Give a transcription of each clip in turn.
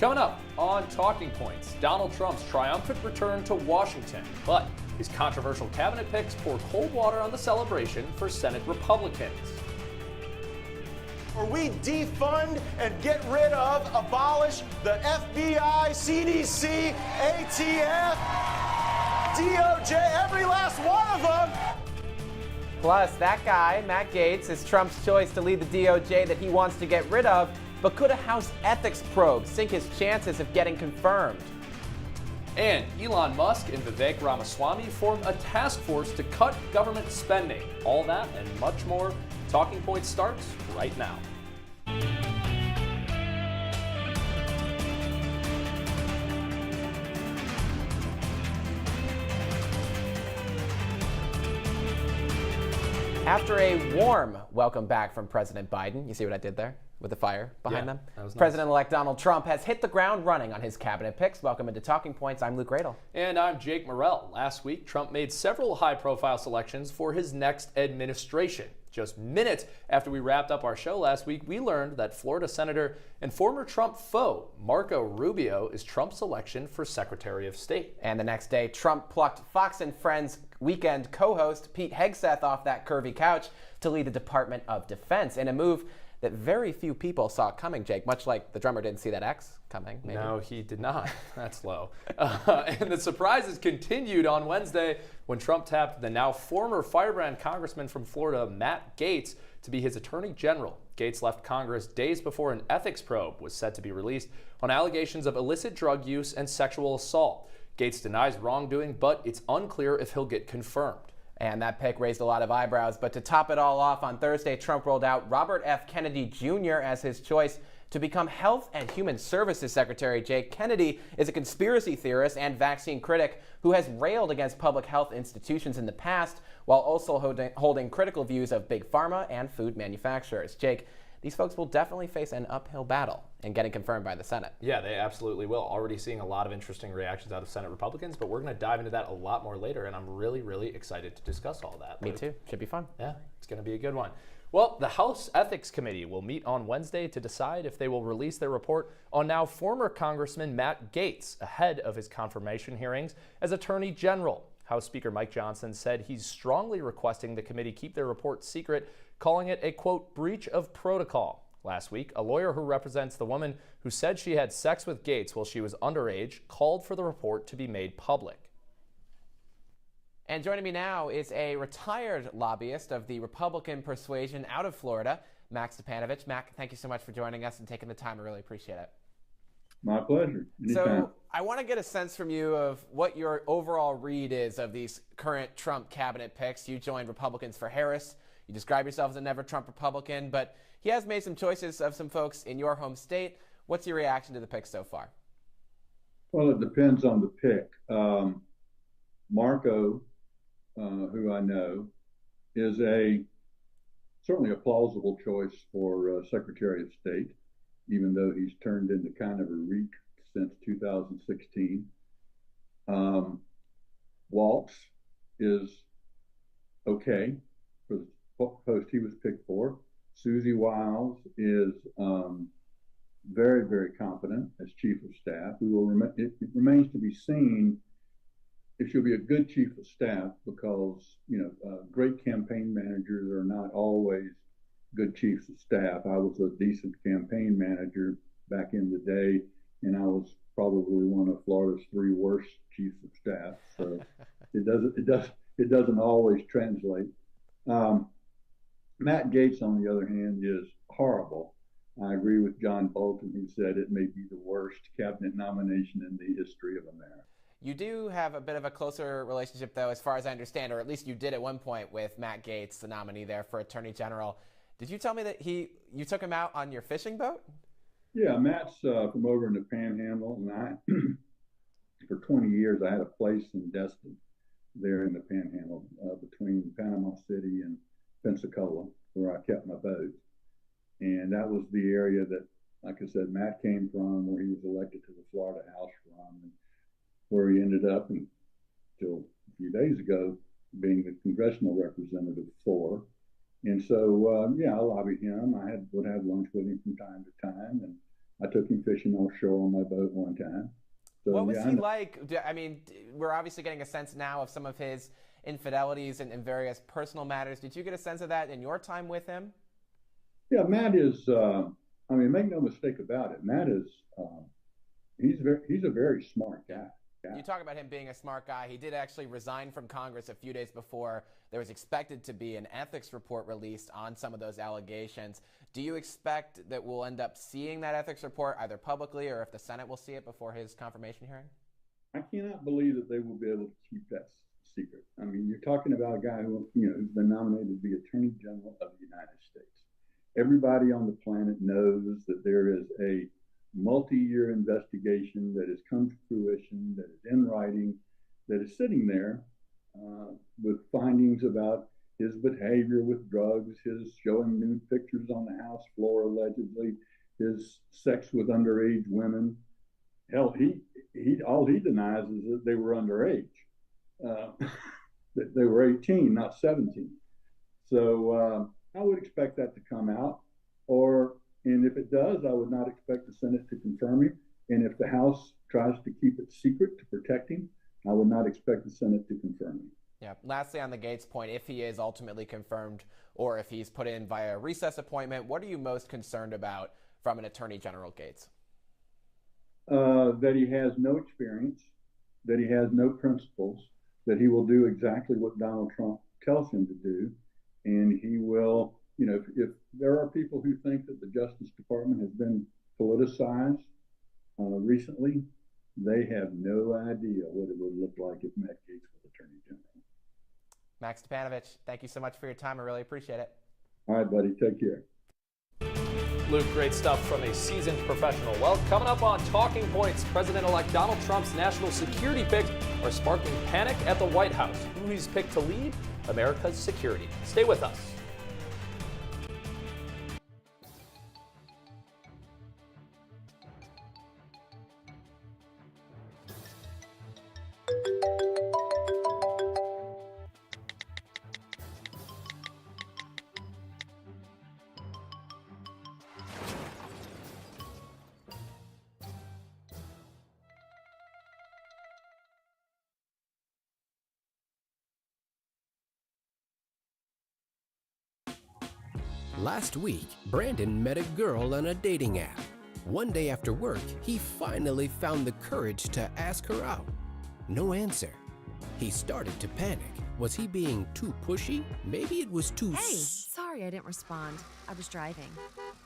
Coming up on Talking Points, Donald Trump's triumphant return to Washington, but his controversial cabinet picks pour cold water on the celebration for Senate Republicans. Where we defund and get rid of, abolish the FBI, CDC, ATF, DOJ, every last one of them. Plus, that guy, Matt Gaetz, is Trump's choice to lead the DOJ that he wants to get rid of. But could a House ethics probe sink his chances of getting confirmed? And Elon Musk and Vivek Ramaswamy form a task force to cut government spending. All that and much more. Talking Points starts right now. After a warm welcome back from President Biden, you see what I did there with the fire behind them? That was nice. President-elect Donald Trump has hit the ground running on his cabinet picks. Welcome into Talking Points. I'm Luke Radel. And I'm Jake Morrell. Last week, Trump made several high-profile selections for his next administration. Just minutes after we wrapped up our show last week, we learned that Florida Senator and former Trump foe, Marco Rubio, is Trump's selection for Secretary of State. And the next day, Trump plucked Fox and Friends weekend co-host Pete Hegseth off that curvy couch to lead the Department of Defense in a move that very few people saw coming, Jake, much like the drummer didn't see that X coming. Maybe. No, he did not. That's low. And the surprises continued on Wednesday when Trump tapped the now former firebrand congressman from Florida, Matt Gaetz, to be his attorney general. Gaetz left Congress days before an ethics probe was set to be released on allegations of illicit drug use and sexual assault. Gaetz denies wrongdoing, but it's unclear if he'll get confirmed. And that pick raised a lot of eyebrows. But to top it all off, on Thursday, Trump rolled out Robert F. Kennedy Jr. as his choice to become Health and Human Services Secretary. Jake, Kennedy is a conspiracy theorist and vaccine critic who has railed against public health institutions in the past, while also holding critical views of big pharma and food manufacturers. Jake, these folks will definitely face an uphill battle in getting confirmed by the Senate. Yeah, they absolutely will. Already seeing a lot of interesting reactions out of Senate Republicans, but we're going to dive into that a lot more later, and I'm really, really excited to discuss all that. Me too. Should be fun. Yeah, it's going to be a good one. Well, the House Ethics Committee will meet on Wednesday to decide if they will release their report on now former Congressman Matt Gaetz ahead of his confirmation hearings as Attorney General. House Speaker Mike Johnson said he's strongly requesting the committee keep their report secret, calling it a, quote, breach of protocol. Last week, a lawyer who represents the woman who said she had sex with Gaetz while she was underage called for the report to be made public. And joining me now is a retired lobbyist of the Republican persuasion out of Florida, Mac Stipanovich. Mac, thank you so much for joining us and taking the time. I really appreciate it. My pleasure. Anytime. So I want to get a sense from you of what your overall read is of these current Trump cabinet picks. You joined Republicans for Harris. You describe yourself as a never Trump Republican, but he has made some choices of some folks in your home state. What's your reaction to the pick so far? Well, it depends on the pick. Marco, who I know, is certainly a plausible choice for Secretary of State, even though he's turned into kind of a reek since 2016. Waltz is okay for the post he was picked for. Susie Wiles is very, very competent as Chief of Staff. It remains to be seen if she'll be a good Chief of Staff, because great campaign managers are not always good Chiefs of Staff. I was a decent campaign manager back in the day, and I was probably one of Florida's 3 worst Chiefs of Staff. So it doesn't always translate. Matt Gaetz, on the other hand, is horrible. I agree with John Bolton, who said it may be the worst cabinet nomination in the history of America. You do have a bit of a closer relationship, though, as far as I understand, or at least you did at one point with Matt Gaetz, the nominee there for Attorney General. Did you tell me that you took him out on your fishing boat? Yeah, Matt's from over in the Panhandle, and I, for 20 years, I had a place in Destin there in the Panhandle between Panama City and Pensacola, where I kept my boat. And that was the area that, like I said, Matt came from, where he was elected to the Florida House from, and where he ended up until a few days ago being the congressional representative for. And so, I lobbied him. I would have lunch with him from time to time, and I took him fishing offshore on my boat one time. So, What was yeah, he I know. like? I mean, we're obviously getting a sense now of some of his infidelities and various personal matters. Did you get a sense of that in your time with him? Yeah, Matt is. I mean, make no mistake about it. Matt is. He's a very smart guy. Yeah. You talk about him being a smart guy. He did actually resign from Congress a few days before there was expected to be an ethics report released on some of those allegations. Do you expect that we'll end up seeing that ethics report either publicly or if the Senate will see it before his confirmation hearing? I cannot believe that they will be able to keep that secret. I mean, you're talking about a guy who, who's been nominated to be Attorney General of the United States. Everybody on the planet knows that there is a multi-year investigation that has come to fruition, that is in writing, that is sitting there with findings about his behavior with drugs, his showing nude pictures on the House floor allegedly, his sex with underage women. Hell, all he denies is that they were underage, that they were 18, not 17. So I would expect that to come out, and if it does, I would not expect the Senate to confirm him. And if the House tries to keep it secret to protect him, I would not expect the Senate to confirm him. Yeah. Lastly, on the Gates point, if he is ultimately confirmed or if he's put in via a recess appointment, what are you most concerned about from an Attorney General Gates? That he has no experience, that he has no principles, that he will do exactly what Donald Trump tells him to do, and he will. If there are people who think that the Justice Department has been politicized recently, they have no idea what it would look like if Matt Gaetz was Attorney General. Max Stipanovich, thank you so much for your time. I really appreciate it. All right, buddy. Take care. Luke, great stuff from a seasoned professional. Well, coming up on Talking Points, President-elect Donald Trump's national security picks are sparking panic at the White House. Who he's picked to lead America's security. Stay with us. Last week, Brandon met a girl on a dating app. One day after work, he finally found the courage to ask her out. No answer. He started to panic. Was he being too pushy? Maybe it was too Hey, sorry I didn't respond. I was driving.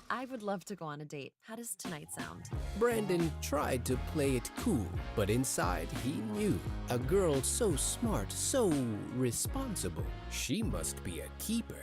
I would love to go on a date. How does tonight sound? Brandon tried to play it cool, but inside he knew. A girl so smart, so responsible. She must be a keeper.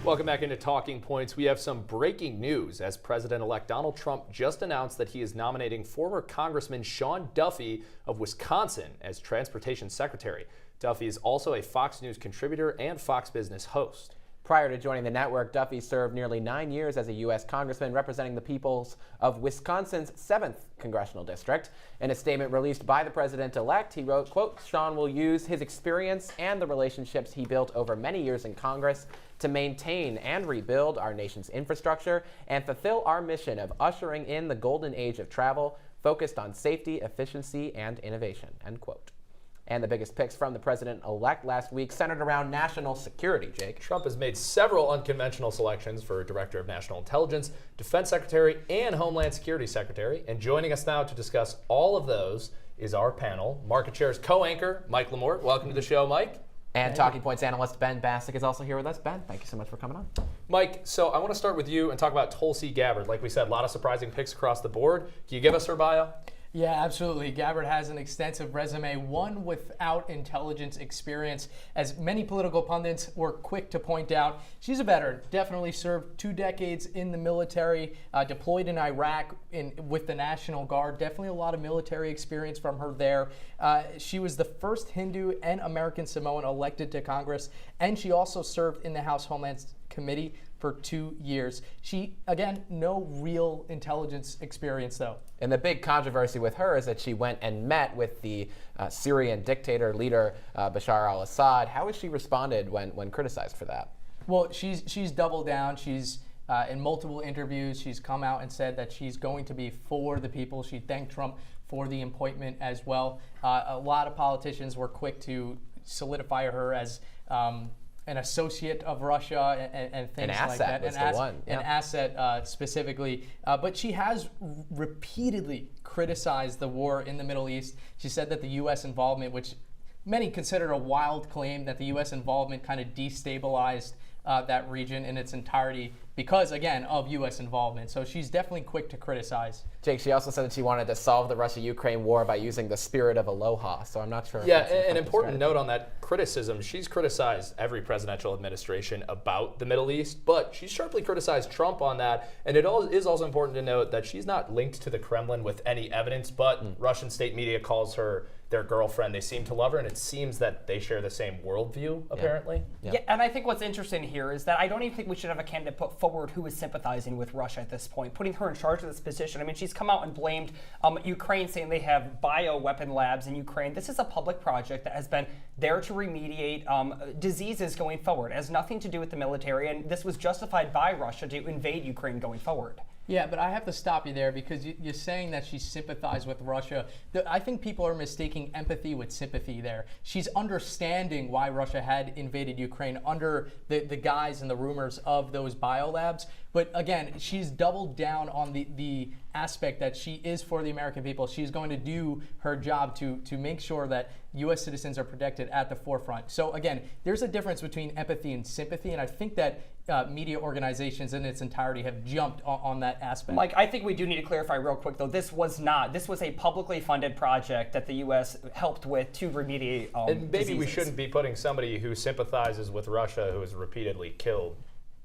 Welcome back into Talking Points. We have some breaking news as President-elect Donald Trump just announced that he is nominating former Congressman Sean Duffy of Wisconsin as Transportation Secretary. Duffy is also a Fox News contributor and Fox Business host. Prior to joining the network, Duffy served nearly 9 years as a U.S. congressman representing the peoples of Wisconsin's 7th congressional district. In a statement released by the president-elect, he wrote, quote, Sean will use his experience and the relationships he built over many years in Congress to maintain and rebuild our nation's infrastructure and fulfill our mission of ushering in the golden age of travel focused on safety, efficiency, and innovation, end quote. And the biggest picks from the president-elect last week centered around national security, Jake. Trump has made several unconventional selections for Director of National Intelligence, Defense Secretary, and Homeland Security Secretary. And joining us now to discuss all of those is our panel, Market Share's co-anchor, Mike Lamort. Welcome to the show, Mike. And Talking Points analyst Ben Bassick is also here with us. Ben, thank you so much for coming on. Mike, so I want to start with you and talk about Tulsi Gabbard. Like we said, a lot of surprising picks across the board. Can you give us her bio? Yeah, absolutely. Gabbard has an extensive resume, one without intelligence experience. As many political pundits were quick to point out, she's a veteran, definitely served 2 decades in the military, deployed in Iraq with the National Guard. Definitely a lot of military experience from her there. She was the first Hindu and American Samoan elected to Congress, and she also served in the House Homeland Committee for 2 years. She, again, no real intelligence experience, though. And the big controversy with her is that she went and met with the Syrian dictator leader Bashar al-Assad. How has she responded when criticized for that? Well, she's doubled down. She's in multiple interviews, she's come out and said that she's going to be for the people. She thanked Trump for the appointment as well. A lot of politicians were quick to solidify her as an associate of Russia and things like that. An asset specifically. But she has repeatedly criticized the war in the Middle East. She said that the U.S. involvement, which many consider a wild claim, that the U.S. involvement kind of destabilized that region in its entirety because, again, of U.S. involvement. So she's definitely quick to criticize. Jake, she also said that she wanted to solve the Russia-Ukraine war by using the spirit of aloha. So I'm not sure. Yeah, an important note on that criticism. She's criticized every presidential administration about the Middle East, but she's sharply criticized Trump on that. And it is also important to note that she's not linked to the Kremlin with any evidence, but Russian state media calls her their girlfriend. They seem to love her, and it seems that they share the same worldview, apparently. Yeah, and I think what's interesting here is that I don't even think we should have a candidate put forward who is sympathizing with Russia at this point, putting her in charge of this position. I mean, she's come out and blamed Ukraine, saying they have bioweapon labs in Ukraine. This is a public project that has been there to remediate diseases going forward. It has nothing to do with the military, and this was justified by Russia to invade Ukraine going forward. Yeah, but I have to stop you there because you're saying that she sympathized with Russia. I think people are mistaking empathy with sympathy there. She's understanding why Russia had invaded Ukraine under the guise and the rumors of those biolabs. But again, she's doubled down on the aspect that she is for the American people. She's going to do her job to make sure that U.S. citizens are protected at the forefront. So again, there's a difference between empathy and sympathy, and I think that media organizations in its entirety have jumped on that aspect. Mike, I think we do need to clarify real quick, though. This was a publicly funded project that the U.S. helped with to remediate and maybe diseases. We shouldn't be putting somebody who sympathizes with Russia, who has repeatedly killed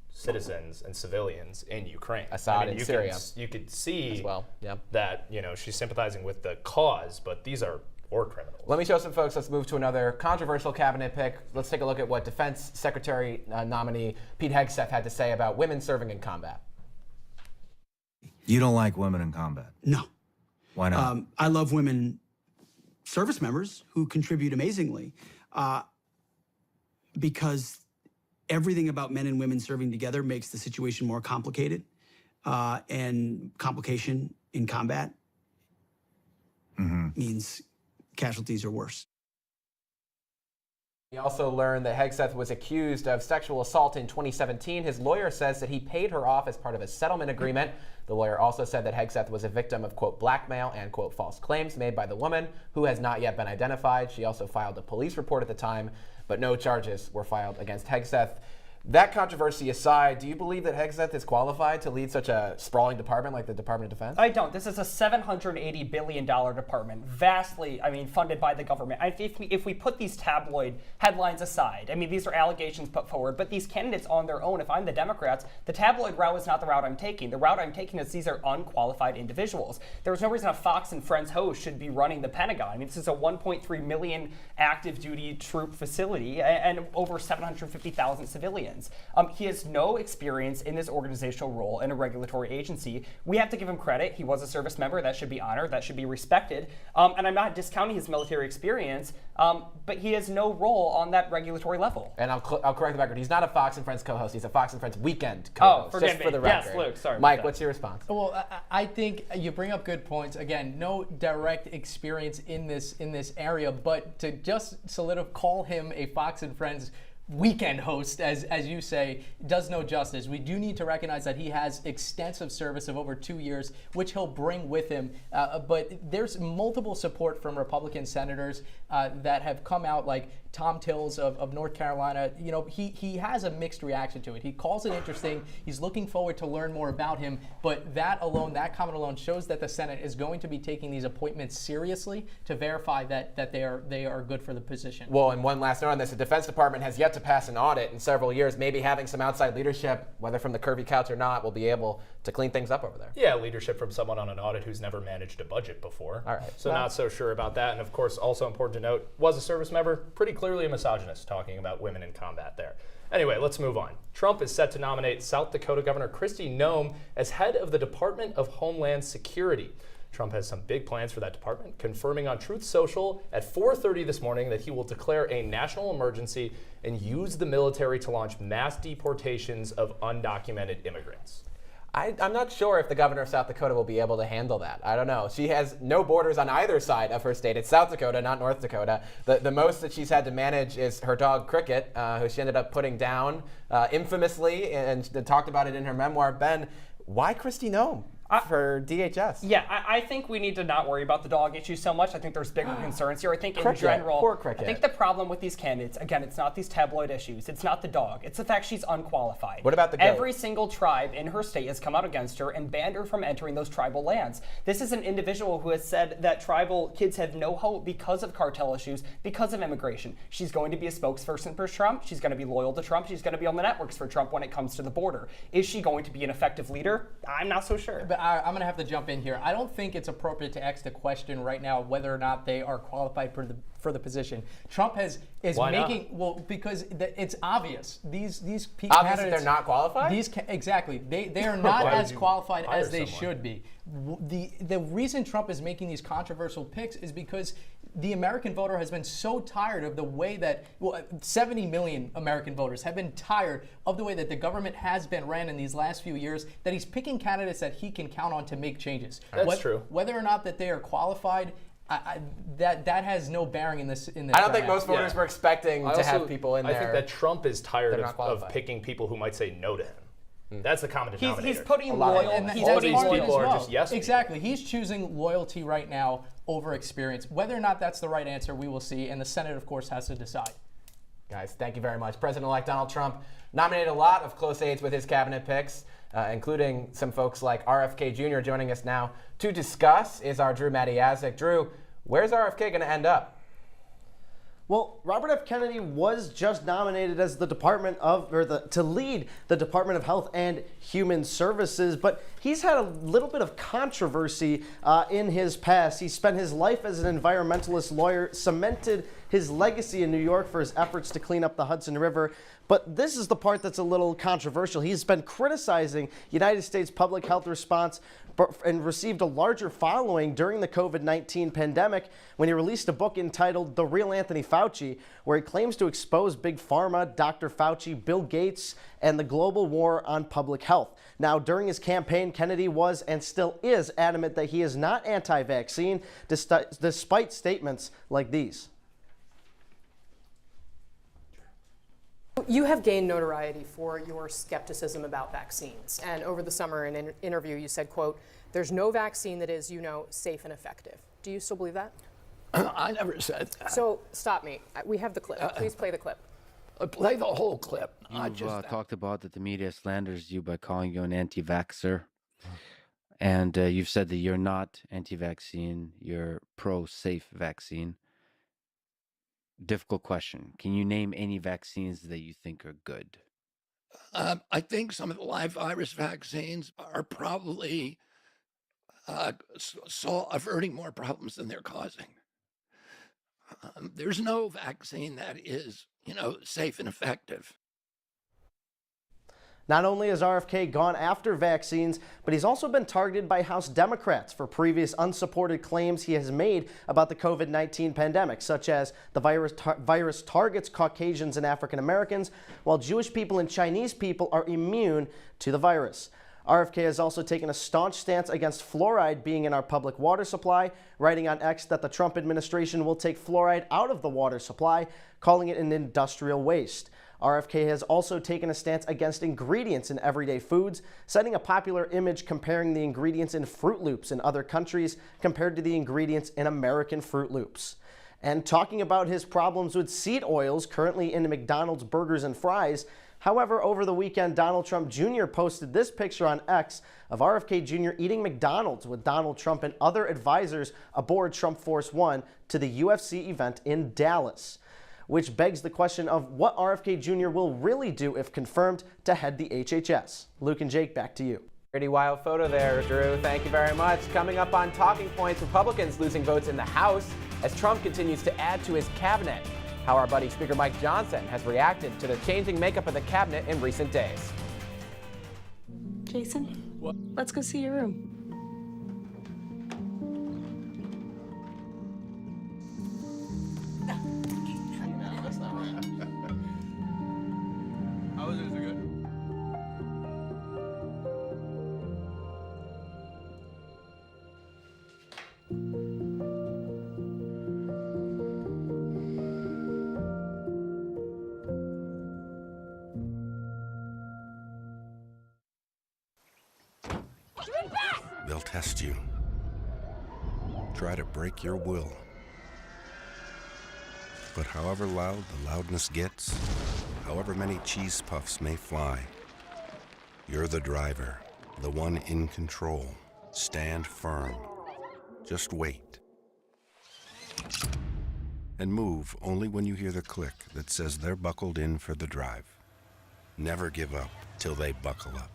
citizens and civilians in Ukraine. Assad in Syria. You could see as well. That she's sympathizing with the cause, but these are war criminals. Let me show some folks. Let's move to another controversial cabinet pick. Let's take a look at what Defense Secretary nominee Pete Hegseth had to say about women serving in combat. You don't like women in combat? No. Why not? I love women service members who contribute amazingly because everything about men and women serving together makes the situation more complicated, and complication in combat means casualties are worse. We also learned that Hegseth was accused of sexual assault in 2017. His lawyer says that he paid her off as part of a settlement agreement. The lawyer also said that Hegseth was a victim of, quote, blackmail and, quote, false claims made by the woman, who has not yet been identified. She also filed a police report at the time, but no charges were filed against Hegseth. That controversy aside, do you believe that Hegseth is qualified to lead such a sprawling department like the Department of Defense? I don't. This is a $780 billion department, vastly, funded by the government. If we put these tabloid headlines aside, these are allegations put forward, but these candidates on their own, if I'm the Democrats, the tabloid route is not the route I'm taking. The route I'm taking is these are unqualified individuals. There's no reason a Fox and Friends host should be running the Pentagon. This is a 1.3 million active duty troop facility and over 750,000 civilians. He has no experience in this organizational role in a regulatory agency. We have to give him credit. He was a service member. That should be honored. That should be respected. And I'm not discounting his military experience, but he has no role on that regulatory level. And I'll correct the record. He's not a Fox and Friends co-host. He's a Fox and Friends weekend co-host. Oh, forgive just me. for the record. Yes, Luke. Sorry. Mike, what's your response? Well, I think you bring up good points. Again, no direct experience in this area, but to just call him a Fox and Friends weekend host, as you say, does no justice. We do need to recognize that he has extensive service of over 2 years, which he'll bring with him. But there's multiple support from Republican senators that have come out, like Tom Tills of North Carolina. You know, he has a mixed reaction to it. He calls it interesting. He's looking forward to learn more about him. But that alone, that comment alone, shows that the Senate is going to be taking these appointments seriously to verify that they are good for the position. Well, and one last note on this: the Defense Department has yet to pass an audit in several years. Maybe having some outside leadership, whether from the curvy couch or not, will be able to clean things up over there. Yeah, leadership from someone on an audit who's never managed a budget before. All right. So not so sure about that. And of course, also important to note, was a service member, pretty clearly a misogynist, talking about women in combat there. Anyway, let's move on. Trump is set to nominate South Dakota Governor Kristi Noem as head of the Department of Homeland Security. Trump has some big plans for that department, confirming on Truth Social at 4:30 this morning that he will declare a national emergency and use the military to launch mass deportations of undocumented immigrants. I'm not sure if the governor of South Dakota will be able to handle that. I don't know. She has no borders on either side of her state. It's South Dakota, not North Dakota. The most that she's had to manage is her dog Cricket, who she ended up putting down infamously, and talked about it in her memoir. Ben, why Kristi Noem for DHS? Yeah, I think we need to not worry about the dog issue so much. I think there's bigger concerns here. I think in Cricket, general, poor Cricket. I think the problem with these candidates, again, it's not these tabloid issues. It's not the dog. It's the fact she's unqualified. What about the goat? Every single tribe in her state has come out against her and banned her from entering those tribal lands. This is an individual who has said that tribal kids have no hope because of cartel issues, because of immigration. She's going to be a spokesperson for Trump. She's going to be loyal to Trump. She's going to be on the networks for Trump when it comes to the border. Is she going to be an effective leader? I'm not so sure. But I'm going to have to jump in here. I don't think it's appropriate to ask the question right now whether or not they are qualified for the position. Trump is Why making not? Because it's obvious these people Obviously, they're not qualified. Exactly. They are not Why would as you qualified hire as they someone? should be. The reason Trump is making these controversial picks is because the American voter has been so tired of the way that 70 million American voters have been tired of the way that the government has been ran in these last few years, that he's picking candidates that he can count on to make changes. That's true. Whether or not that they are qualified, that has no bearing in this. I don't think most voters were expecting to have people in there. I think that Trump is tired They're not of qualified. picking people who might say no to him. That's the common denominator. He's putting lot of loyal. them. He's All putting these loyal. people are just yes people. Exactly. He's choosing loyalty right now over experience. Whether or not that's the right answer, we will see, and the Senate, of course, has to decide. Guys, thank you very much. President-elect Donald Trump nominated a lot of close aides with his cabinet picks, including some folks like RFK Jr. Joining us now to discuss is our Drew Matiasek. Drew, where's RFK going to end up? Well, Robert F. Kennedy was just nominated as to lead the Department of Health and Human Services, but he's had a little bit of controversy in his past. He spent his life as an environmentalist lawyer, cemented his legacy in New York for his efforts to clean up the Hudson River. But this is the part that's a little controversial. He's been criticizing United States public health response and received a larger following during the COVID-19 pandemic when he released a book entitled The Real Anthony Fauci, where he claims to expose Big Pharma, Dr. Fauci, Bill Gates, and the global war on public health. Now, during his campaign, Kennedy was and still is adamant that he is not anti-vaccine, despite statements like these. You have gained notoriety for your skepticism about vaccines. And over the summer in an interview, you said, quote, "There's no vaccine that is, safe and effective." Do you still believe that? I never said that. So stop me. We have the clip. Please play the clip. Play the whole clip. You've talked about that the media slanders you by calling you an anti-vaxxer. And you've said that you're not anti-vaccine, you're pro-safe vaccine. Difficult question. Can you name any vaccines that you think are good? I think some of the live virus vaccines are probably averting more problems than they're causing. There's no vaccine that is, safe and effective. Not only has RFK gone after vaccines, but he's also been targeted by House Democrats for previous unsupported claims he has made about the COVID-19 pandemic, such as the virus targets Caucasians and African Americans, while Jewish people and Chinese people are immune to the virus. RFK has also taken a staunch stance against fluoride being in our public water supply, writing on X that the Trump administration will take fluoride out of the water supply, calling it an industrial waste. RFK has also taken a stance against ingredients in everyday foods, citing a popular image comparing the ingredients in Fruit Loops in other countries compared to the ingredients in American Fruit Loops. And talking about his problems with seed oils currently in McDonald's burgers and fries. However, over the weekend, Donald Trump Jr. posted this picture on X of RFK Jr. eating McDonald's with Donald Trump and other advisors aboard Trump Force One to the UFC event in Dallas, which begs the question of what RFK Jr. will really do if confirmed to head the HHS. Luke and Jake, back to you. Pretty wild photo there, Drew. Thank you very much. Coming up on Talking Points, Republicans losing votes in the House as Trump continues to add to his cabinet. How our buddy Speaker Mike Johnson has reacted to the changing makeup of the cabinet in recent days. Jason, what? Let's go see your room. That's not right. How was it? Is it good? They'll test you. Try to break your will. But however loud the loudness gets, however many cheese puffs may fly, you're the driver, the one in control. Stand firm. Just wait. And move only when you hear the click that says they're buckled in for the drive. Never give up till they buckle up.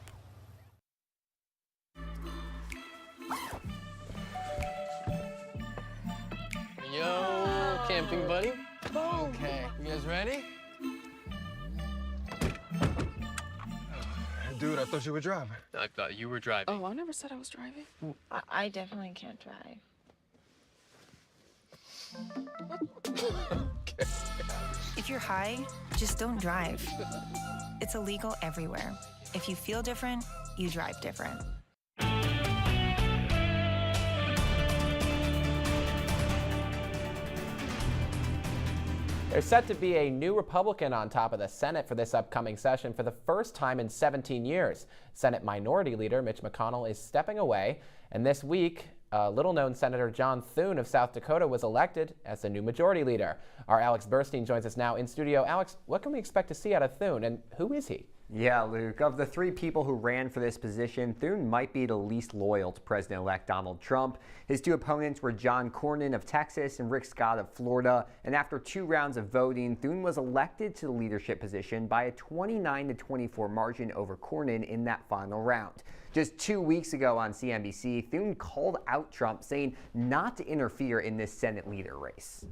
Yo, camping buddy. Okay, you guys ready? Dude, I thought you were driving. I thought you were driving. Oh, I never said I was driving. I definitely can't drive. Okay. If you're high, just don't drive. It's illegal everywhere. If you feel different, you drive different. There's set to be a new Republican on top of the Senate for this upcoming session for the first time in 17 years. Senate Minority Leader Mitch McConnell is stepping away, and this week, little-known Senator John Thune of South Dakota was elected as the new Majority Leader. Our Alex Burstein joins us now in studio. Alex, what can we expect to see out of Thune, and who is he? Yeah, Luke, of the three people who ran for this position, Thune might be the least loyal to President-elect Donald Trump. His two opponents were John Cornyn of Texas and Rick Scott of Florida. And after 2 rounds of voting, Thune was elected to the leadership position by a 29-24 margin over Cornyn in that final round. Just 2 weeks ago on CNBC, Thune called out Trump, saying not to interfere in this Senate leader race.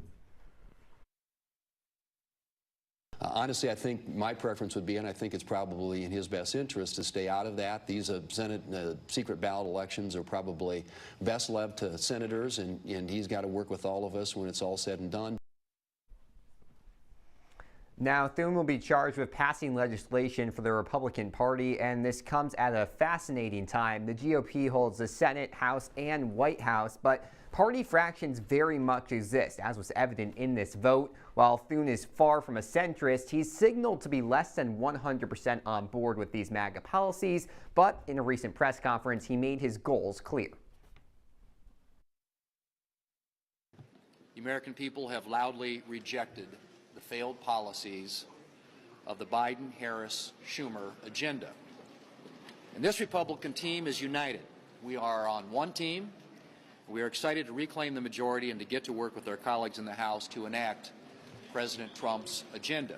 Honestly, I think my preference would be, and I think it's probably in his best interest, to stay out of that. These Senate secret ballot elections are probably best left to senators, and he's got to work with all of us when it's all said and done. Now, Thune will be charged with passing legislation for the Republican Party, and this comes at a fascinating time. The GOP holds the Senate, House, and White House, but party fractions very much exist, as was evident in this vote. While Thune is far from a centrist, he's signaled to be less than 100% on board with these MAGA policies, but in a recent press conference, he made his goals clear. The American people have loudly rejected the failed policies of the Biden, Harris, Schumer agenda. And this Republican team is united. We are on one team. We are excited to reclaim the majority and to get to work with our colleagues in the House to enact President Trump's agenda.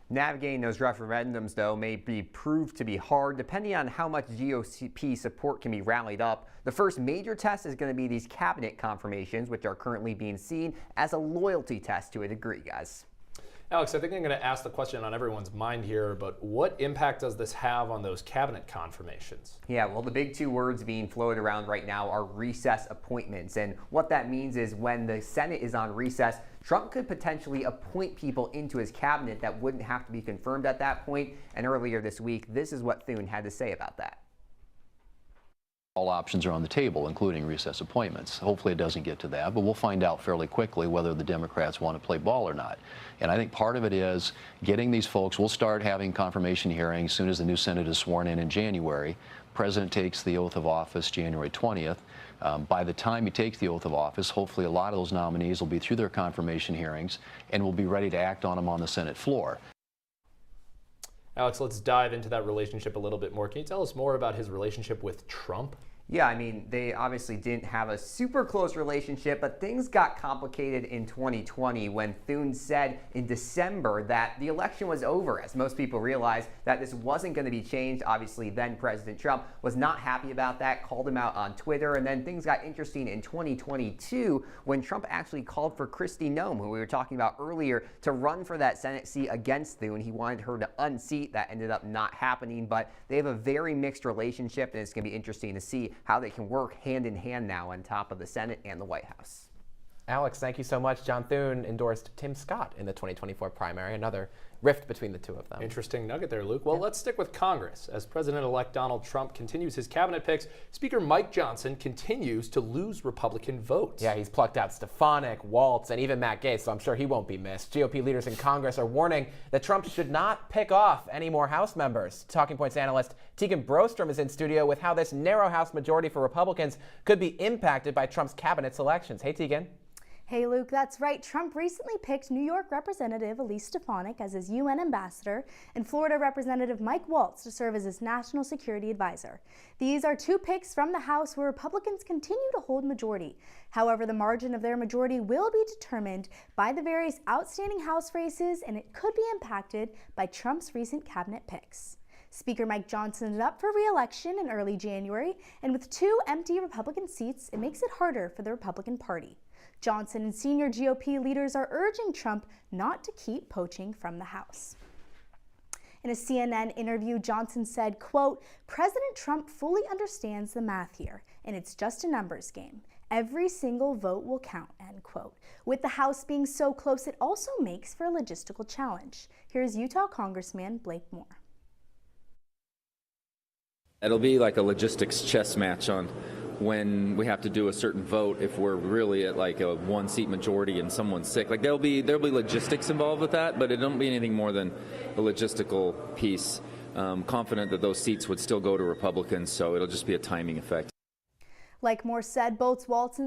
Navigating those referendums, though, may be proved to be hard depending on how much GOP support can be rallied up. The first major test is going to be these cabinet confirmations, which are currently being seen as a loyalty test to a degree, guys. Alex, I think I'm going to ask the question on everyone's mind here, but what impact does this have on those cabinet confirmations? Yeah, well, the big 2 words being floated around right now are recess appointments. And what that means is when the Senate is on recess, Trump could potentially appoint people into his cabinet that wouldn't have to be confirmed at that point. And earlier this week, this is what Thune had to say about that. All options are on the table, including recess appointments. Hopefully it doesn't get to that, but we'll find out fairly quickly whether the Democrats want to play ball or not. And I think part of it is getting these folks. We'll start having confirmation hearings as soon as the new Senate is sworn in January. President takes the oath of office January 20th. By the time he takes the oath of office, hopefully a lot of those nominees will be through their confirmation hearings and will be ready to act on them on the Senate floor. Alex, let's dive into that relationship a little bit more. Can you tell us more about his relationship with Trump? Yeah, I mean, they obviously didn't have a super close relationship, but things got complicated in 2020 when Thune said in December that the election was over, as most people realized that this wasn't going to be changed. Obviously, then President Trump was not happy about that, called him out on Twitter, and then things got interesting in 2022 when Trump actually called for Kristi Noem, who we were talking about earlier, to run for that Senate seat against Thune. He wanted her to unseat. That ended up not happening, but they have a very mixed relationship, and it's going to be interesting to see how they can work hand in hand now on top of the Senate and the White House. Alex, thank you so much. John Thune endorsed Tim Scott in the 2024 primary, another rift between the two of them. Interesting nugget there, Luke. Well, let's stick with Congress. As President-elect Donald Trump continues his cabinet picks, Speaker Mike Johnson continues to lose Republican votes. Yeah, he's plucked out Stefanik, Waltz, and even Matt Gaetz, so I'm sure he won't be missed. GOP leaders in Congress are warning that Trump should not pick off any more House members. Talking Points analyst Tegan Brostrom is in studio with how this narrow House majority for Republicans could be impacted by Trump's cabinet selections. Hey, Tegan. Hey, Luke, that's right. Trump recently picked New York Representative Elise Stefanik as his UN ambassador and Florida Representative Mike Waltz to serve as his national security advisor. These are two picks from the House where Republicans continue to hold majority. However, the margin of their majority will be determined by the various outstanding House races, and it could be impacted by Trump's recent cabinet picks. Speaker Mike Johnson is up for re-election in early January, and with two empty Republican seats, it makes it harder for the Republican Party. Johnson and senior GOP leaders are urging Trump not to keep poaching from the House. In a CNN interview, Johnson said, quote, "President Trump fully understands the math here, and it's just a numbers game. Every single vote will count," end quote. With the House being so close, it also makes for a logistical challenge. Here's Utah Congressman Blake Moore. It'll be like a logistics chess match on when we have to do a certain vote if we're really at like a one-seat majority and someone's sick. Like there'll be logistics involved with that, but it don't be anything more than a logistical piece. Confident that those seats would still go to Republicans, so it'll just be a timing effect. Like Moore said, both Waltz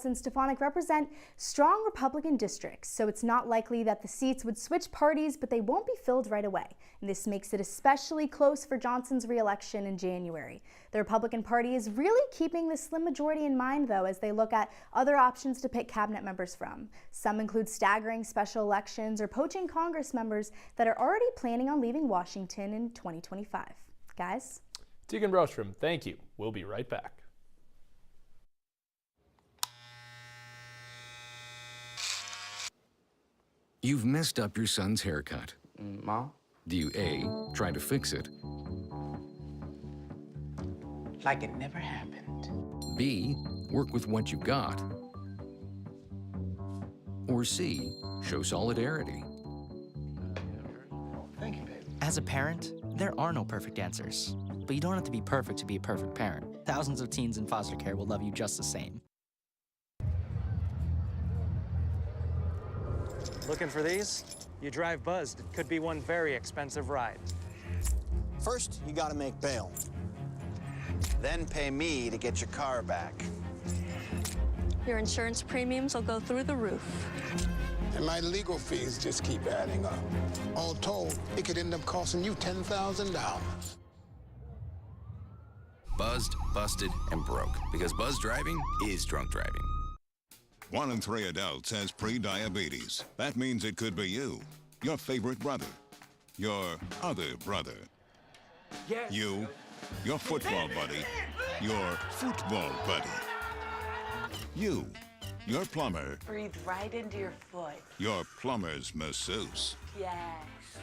and Stefanik represent strong Republican districts, so it's not likely that the seats would switch parties, but they won't be filled right away. And this makes it especially close for Johnson's re-election in January. The Republican Party is really keeping this slim majority in mind, though, as they look at other options to pick cabinet members from. Some include staggering special elections or poaching Congress members that are already planning on leaving Washington in 2025. Guys? Tegan Brostrom, thank you. We'll be right back. You've messed up your son's haircut. Mom? Do you A, try to fix it? Like it never happened. B, work with what you got? Or C, show solidarity? Thank you, baby. As a parent, there are no perfect answers. But you don't have to be perfect to be a perfect parent. Thousands of teens in foster care will love you just the same. Looking for these? You drive buzzed. It could be one very expensive ride. First, you gotta make bail. Then pay me to get your car back. Your insurance premiums will go through the roof. And my legal fees just keep adding up. All told, it could end up costing you $10,000. Buzzed, busted, and broke. Because buzz driving is drunk driving. 1 in 3 adults has pre-diabetes. That means it could be you, your favorite brother, your other brother, you, your football buddy, your football buddy, you, your plumber, Breathe right into your foot. your plumber's masseuse, Yes.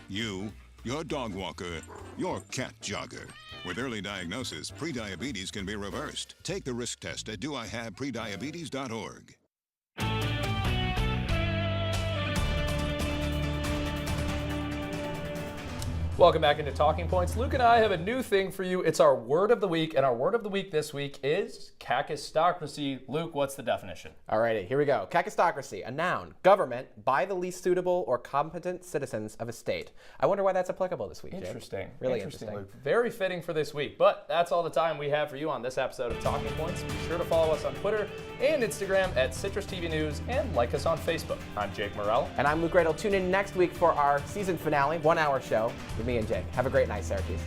you, your dog walker, your cat jogger. With early diagnosis, pre-diabetes can be reversed. Take the risk test at doihaveprediabetes.org. Welcome back into Talking Points. Luke and I have a new thing for you. It's our word of the week, and our word of the week this week is kakistocracy. Luke, what's the definition? Alrighty, here we go. Kakistocracy, a noun, government by the least suitable or competent citizens of a state. I wonder why that's applicable this week, Jake. Interesting. Really interesting. Luke. Very fitting for this week. But that's all the time we have for you on this episode of Talking Points. Be sure to follow us on Twitter and Instagram at Citrus TV News and like us on Facebook. I'm Jake Morell. And I'm Luke Radel. Tune in next week for our season finale, 1-hour show with me and Jake. Have a great night, Syracuse.